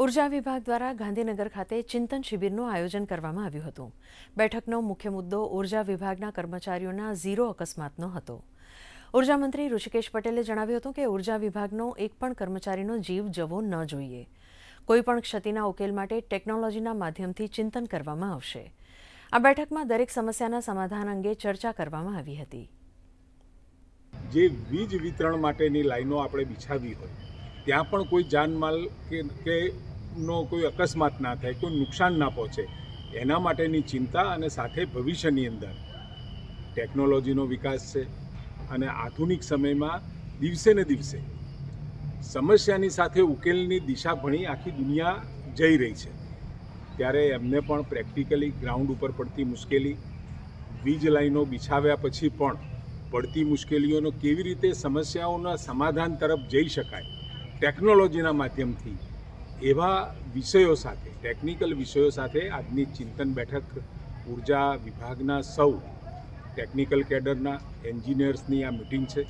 ઉર્જા વિભાગ દ્વારા ગાંધીનગર ખાતે ચિંતન શિબિરનું આયોજન કરવામાં આવ્યું હતું। બેઠકનો મુખ્ય મુદ્દો ઉર્જા વિભાગના કર્મચારીઓના ઝીરો અકસ્માતનો હતો। ઉર્જા મંત્રી ઋષિકેશ પટેલે જણાવ્યું હતું કે ઉર્જા વિભાગનો એક પણ કર્મચારીનો જીવ જવો ન જોઈએ। કોઈપણ ક્ષતિના ઉકેલ માટે ટેકનોલોજીના માધ્યમથી ચિંતન કરવામાં આવશે। આ બેઠકમાં દરેક સમસ્યાના સમાધાન અંગે ચર્ચા કરવામાં આવી હતી। જે વીજ વિતરણ માટેની લાઈનો આપણે બિછાવી હોય ત્યાં પણ કોઈ જાનમાલ કે નો કોઈ અકસ્માત ના થાય, કોઈ નુકસાન ના પહોંચે, એના માટેની ચિંતા અને સાથે ભવિષ્યની અંદર ટેકનોલોજીનો વિકાસ છે અને આધુનિક સમયમાં દિવસે ને દિવસે સમસ્યાની સાથે ઉકેલની દિશા ભણી આખી દુનિયા જઈ રહી છે, ત્યારે એમને પણ પ્રેક્ટિકલી ગ્રાઉન્ડ ઉપર પડતી મુશ્કેલી, વીજ લાઈનો બિછાવ્યા પછી પણ પડતી મુશ્કેલીઓનો કેવી રીતે સમસ્યાઓના સમાધાન તરફ જઈ શકાય ટેકનોલોજીના માધ્યમથી, એવા વિષયો સાથે, ટેકનિકલ વિષયો સાથે આજની ચિંતન બેઠક ઉર્જા વિભાગના સૌ ટેકનિકલ કેડરના એન્જિનિયર્સની આ મિટિંગ છે।